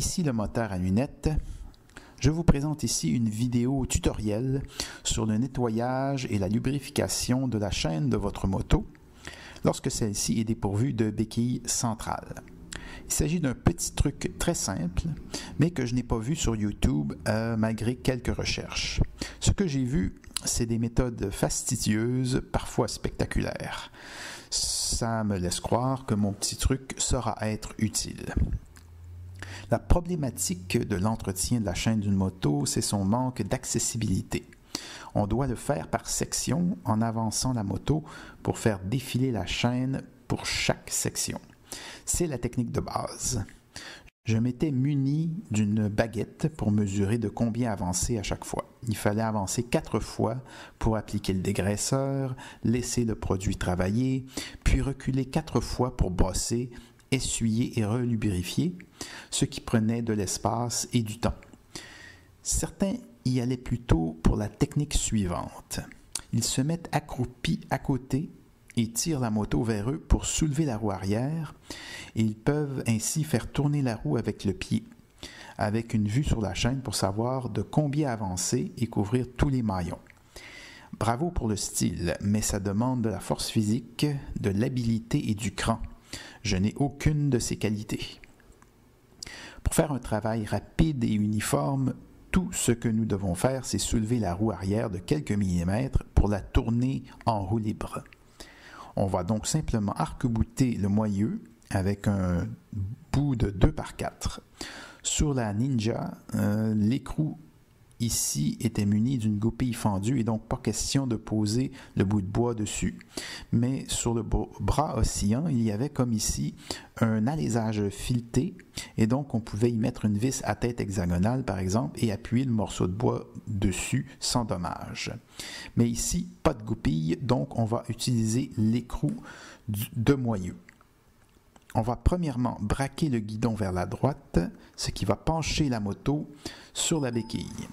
Ici le moteur à lunettes. Je vous présente ici une vidéo tutoriel sur le nettoyage et la lubrification de la chaîne de votre moto lorsque celle-ci est dépourvue de béquille centrale. Il s'agit d'un petit truc très simple, mais que je n'ai pas vu sur YouTube malgré quelques recherches. Ce que j'ai vu, c'est des méthodes fastidieuses, parfois spectaculaires. Ça me laisse croire que mon petit truc saura être utile. La problématique de l'entretien de la chaîne d'une moto, c'est son manque d'accessibilité. On doit le faire par section en avançant la moto pour faire défiler la chaîne pour chaque section. C'est la technique de base. Je m'étais muni d'une baguette pour mesurer de combien avancer à chaque fois. Il fallait avancer 4 fois pour appliquer le dégraisseur, laisser le produit travailler, puis reculer 4 fois pour brosser, essuyer et relubrifier, ce qui prenait de l'espace et du temps. Certains y allaient plutôt pour la technique suivante. Ils se mettent accroupis à côté et tirent la moto vers eux pour soulever la roue arrière et ils peuvent ainsi faire tourner la roue avec le pied, avec une vue sur la chaîne pour savoir de combien avancer et couvrir tous les maillons. Bravo pour le style, mais ça demande de la force physique, de l'habileté et du cran. Je n'ai aucune de ces qualités. Pour faire un travail rapide et uniforme, tout ce que nous devons faire, c'est soulever la roue arrière de quelques millimètres pour la tourner en roue libre. On va donc simplement arc-bouter le moyeu avec un bout de 2x4. Sur la Ninja, l'écrou ici était muni d'une goupille fendue et donc pas question de poser le bout de bois dessus. Mais sur le bras oscillant, il y avait comme ici un alésage fileté et donc on pouvait y mettre une vis à tête hexagonale par exemple et appuyer le morceau de bois dessus sans dommage. Mais ici, pas de goupille, donc on va utiliser l'écrou de moyeu. On va premièrement braquer le guidon vers la droite, ce qui va pencher la moto sur la béquille.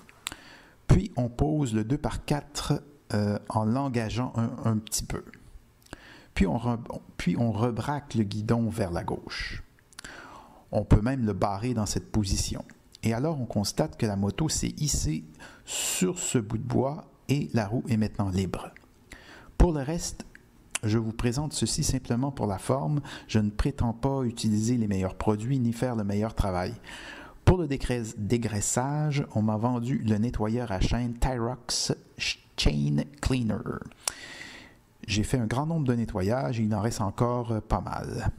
Puis on pose le 2x4 en l'engageant un petit peu. Puis on rebraque le guidon vers la gauche. On peut même le barrer dans cette position. Et alors on constate que la moto s'est hissée sur ce bout de bois et la roue est maintenant libre. Pour le reste, je vous présente ceci simplement pour la forme. Je ne prétends pas utiliser les meilleurs produits ni faire le meilleur travail. Pour le dégraissage, on m'a vendu le nettoyeur à chaîne Tyrox Chain Cleaner. J'ai fait un grand nombre de nettoyages et il en reste encore pas mal.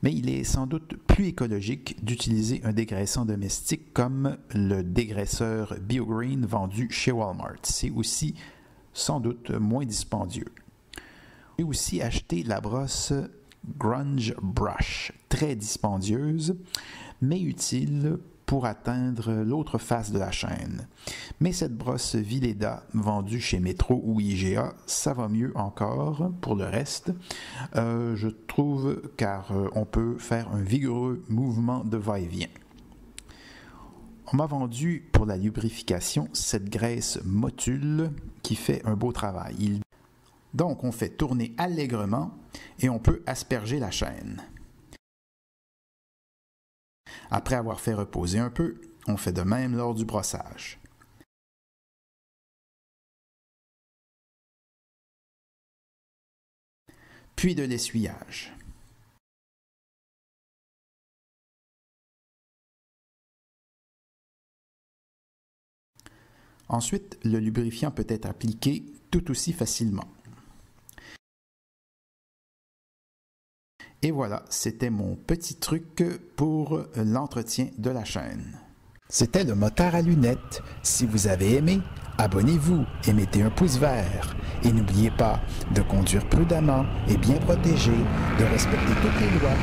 Mais il est sans doute plus écologique d'utiliser un dégraissant domestique comme le dégraisseur BioGreen vendu chez Walmart. C'est aussi sans doute moins dispendieux. J'ai aussi acheté la brosse Grunge Brush, très dispendieuse, mais utile pour atteindre l'autre face de la chaîne. Mais cette brosse Vileda, vendue chez Metro ou IGA, ça va mieux encore pour le reste, je trouve, car on peut faire un vigoureux mouvement de va-et-vient. On m'a vendu pour la lubrification cette graisse Motul qui fait un beau travail. Donc on fait tourner allègrement et on peut asperger la chaîne. Après avoir fait reposer un peu, on fait de même lors du brossage. Puis de l'essuyage. Ensuite, le lubrifiant peut être appliqué tout aussi facilement. Et voilà, c'était mon petit truc pour l'entretien de la chaîne. C'était le moteur à lunettes. Si vous avez aimé, abonnez-vous et mettez un pouce vert. Et n'oubliez pas de conduire prudemment et bien protégé, de respecter toutes les lois